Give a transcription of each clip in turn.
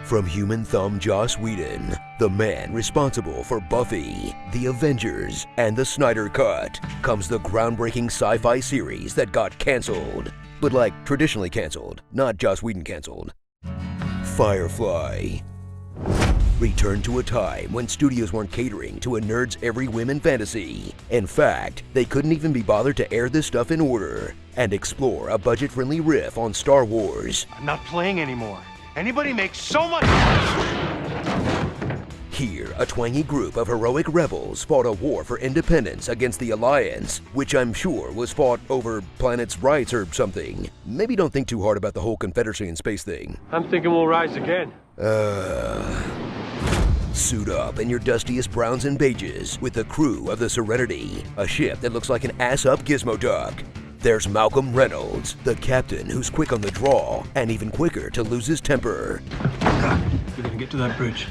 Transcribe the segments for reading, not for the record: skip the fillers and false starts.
From human thumb Joss Whedon, the man responsible for Buffy, The Avengers, and the Snyder Cut, comes the groundbreaking sci-fi series that got canceled. But like traditionally canceled, not Joss Whedon canceled. Firefly. Returned to a time when studios weren't catering to a nerd's every whim and fantasy. In fact, they couldn't even be bothered to air this stuff in order and explore a budget-friendly riff on Star Wars. I'm not playing anymore. Anybody makes so much. Here, a twangy group of heroic rebels fought a war for independence against the Alliance, which I'm sure was fought over planet's rights or something. Maybe don't think too hard about the whole Confederacy in space thing. I'm thinking we'll rise again. Suit up in your dustiest browns and beiges with the crew of the Serenity, a ship that looks like an ass-up gizmo duck. There's Malcolm Reynolds, the captain who's quick on the draw and even quicker to lose his temper. You're gonna get to that bridge,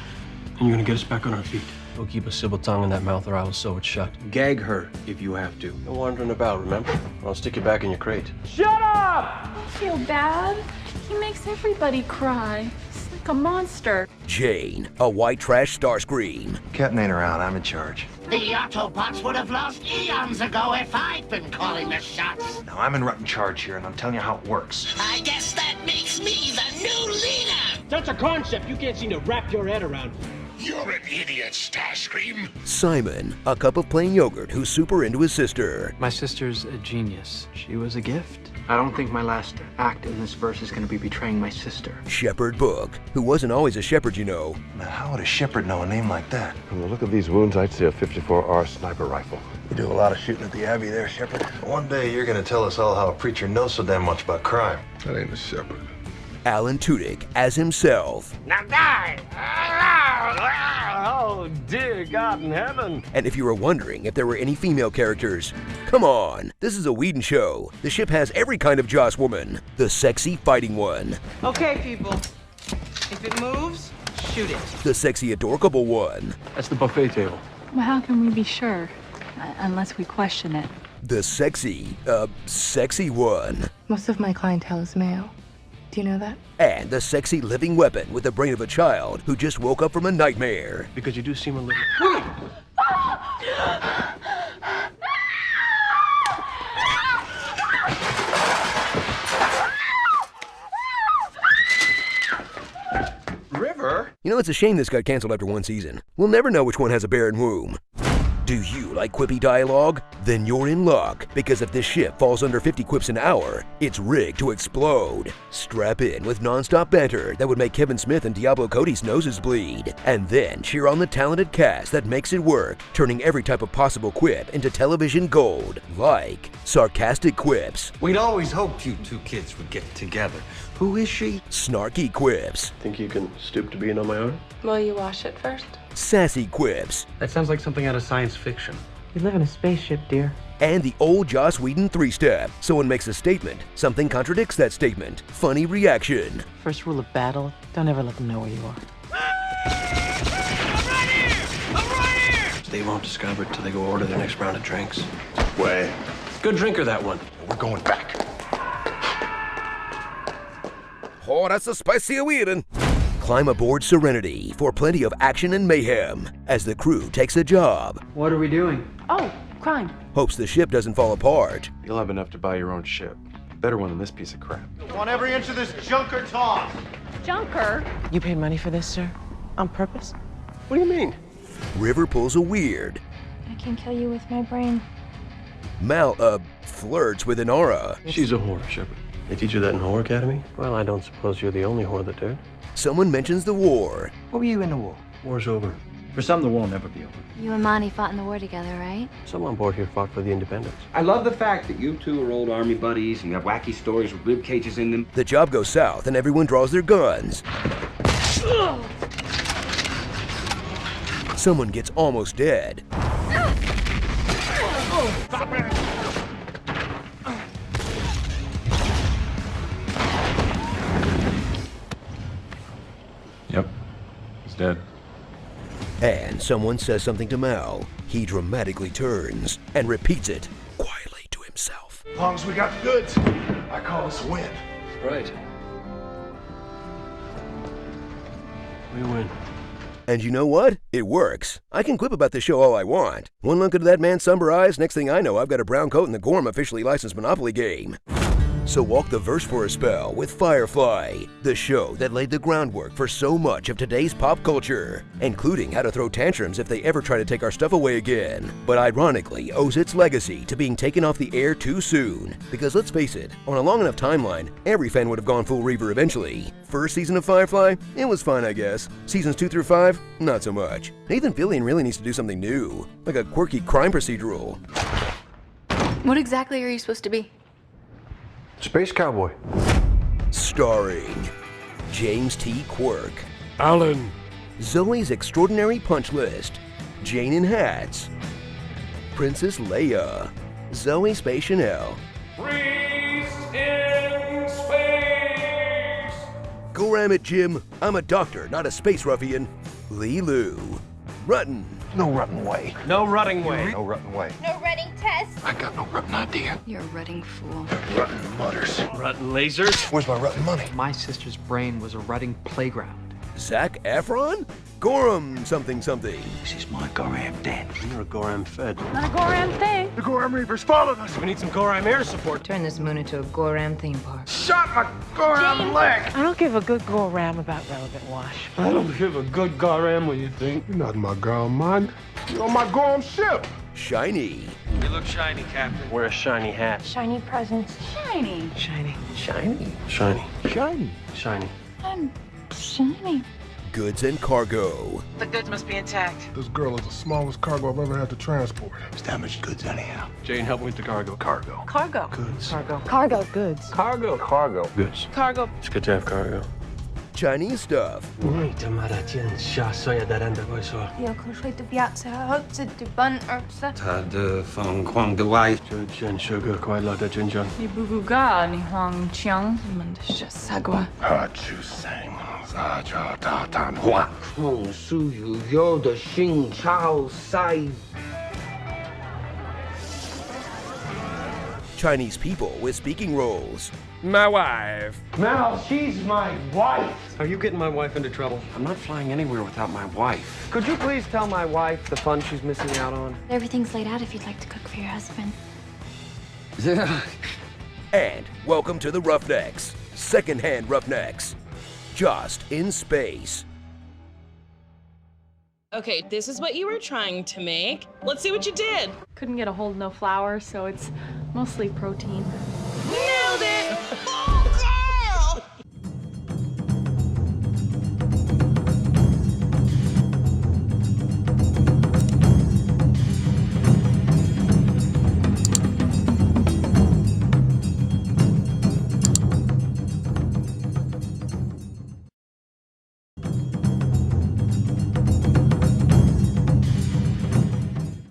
and you're gonna get us back on our feet. Don't keep a civil tongue in that mouth or I will sew it shut. Gag her if you have to. No wandering about, remember? I'll stick you back in your crate. Shut up! I feel bad. He makes everybody cry. He's like a monster. Jane, a white trash Starscream. Captain ain't around, I'm in charge. The Autobots would have lost eons ago if I'd been calling the shots. Now I'm in charge here, and I'm telling you how it works. I guess that makes me the new leader. That's a concept you can't seem to wrap your head around. You're an idiot, Starscream. Simon, a cup of plain yogurt who's super into his sister. My sister's a genius. She was a gift. I don't think my last act in this verse is going to be betraying my sister. Shepherd Book, who wasn't always a shepherd, you know. Now, how would a shepherd know a name like that? From the look of these wounds, I'd say a 54R sniper rifle. You do a lot of shooting at the Abbey there, Shepherd. One day you're gonna tell us all how a preacher knows so damn much about crime. That ain't a shepherd. Alan Tudyk as himself. Now die! Oh, dear God in heaven. And if you were wondering if there were any female characters, come on, this is a Whedon show. The ship has every kind of Joss woman. The sexy fighting one. Okay, people. If it moves, shoot it. The sexy adorkable one. That's the buffet table. Well, how can we be sure? Unless we question it. The sexy one. Most of my clientele is male. Do you know that? And the sexy living weapon with the brain of a child who just woke up from a nightmare. Because you do seem a little... River? You know, it's a shame this got canceled after one season. We'll never know which one has a barren womb. Do you like quippy dialogue? Then you're in luck, because if this ship falls under 50 quips an hour, it's rigged to explode. Strap in with non-stop banter that would make Kevin Smith and Diablo Cody's noses bleed. And then cheer on the talented cast that makes it work, turning every type of possible quip into television gold, like sarcastic quips. We'd always hoped you two kids would get together. Who is she? Snarky quips. Think you can stoop to being on my arm? Will you wash it first? Sassy quips. That sounds like something out of science fiction. You live in a spaceship, dear. And the old Joss Whedon three-step. Someone makes a statement, something contradicts that statement. Funny reaction. First rule of battle, don't ever let them know where you are. I'm right here! I'm right here! They won't discover it till they go order their next round of drinks. Way. Good drinker, that one. We're going back. Oh, that's the spicy Whedon. Climb aboard Serenity for plenty of action and mayhem as the crew takes a job. What are we doing? Oh, crime. Hopes the ship doesn't fall apart. You'll have enough to buy your own ship. Better one than this piece of crap. I want every inch of this junker tossed. Junker? You paid money for this, sir? On purpose? What do you mean? River pulls a weird. I can kill you with my brain. Mal, flirts with Inara. She's a whore, Shepard. They teach you that in Whore Academy? Well, I don't suppose you're the only whore that do. Someone mentions the war. What were you in the war? War's over. For some, the war will never be over. You and Monty fought in the war together, right? Some on board here fought for the independence. I love the fact that you two are old army buddies and you have wacky stories with rib cages in them. The job goes south and everyone draws their guns. Someone gets almost dead. Yep. He's dead. And someone says something to Mal. He dramatically turns and repeats it quietly to himself. As long as we got the goods, I call this a win. Right. We win. And you know what? It works. I can quip about this show all I want. One look into that man's somber eyes, next thing I know, I've got a brown coat in the Gorham officially licensed Monopoly game. So walk the verse for a spell with Firefly, the show that laid the groundwork for so much of today's pop culture, including how to throw tantrums if they ever try to take our stuff away again, but ironically owes its legacy to being taken off the air too soon. Because let's face it, on a long enough timeline, every fan would have gone full Reaver eventually. First season of Firefly? It was fine, I guess. Seasons 2 through 5? Not so much. Nathan Fillion really needs to do something new, like a quirky crime procedural. What exactly are you supposed to be? Space Cowboy. Starring James T. Quirk, Alan. Zoe's Extraordinary Punch List, Jane in Hats, Princess Leia, Zoe Space Chanel, Freeze in space! Go ram it, Jim. I'm a doctor, not a space ruffian. Lee Lu, Rutten. No rutting way. No rutting way. No rutting way. No running test. I got no rutting idea. You're a rutting fool. Rutting mutters. Rutting lasers. Where's my rutting money? My sister's brain was a rutting playground. Zac Efron? Gorham something something. This is my Gorham den. You're a Gorham Fed. Not a Goram thing. The Gorham Reapers followed us. We need some Gorham air support. Turn this moon into a Goram theme park. Shot my Gorham leg. I don't give a good Goram about relevant wash. I don't give a good Gorham what you think. You're not in my Gorham mind. You're on my Gorham ship. Shiny. You look shiny, Captain. Wear a shiny hat. Shiny presents. Shiny. Shiny. Shiny. Shiny. Shiny. Shiny. I'm shiny. Goods and cargo. The goods must be intact. This girl is the smallest cargo I've ever had to transport. It's damaged goods anyhow. Jane, help me with the cargo. Cargo. Cargo. Goods. Cargo. Cargo. Goods. Cargo. Cargo. Goods. Cargo. It's good to have cargo. Chinese stuff. 有口水的婊子和子的笨儿子。他的疯狂的外这件是个快乐的真正。你不嘎，你黄腔，你们的小傻瓜。他去sang撒娇大谈话。控诉有的心潮塞。 Chinese people with speaking roles. My wife. Now she's my wife. Are you getting my wife into trouble? I'm not flying anywhere without my wife. Could you please tell my wife the fun she's missing out on? Everything's laid out if you'd like to cook for your husband. And welcome to the Roughnecks. Secondhand Roughnecks. Just in space. Okay, this is what you were trying to make. Let's see what you did. Couldn't get a hold of no flour, so it's mostly protein.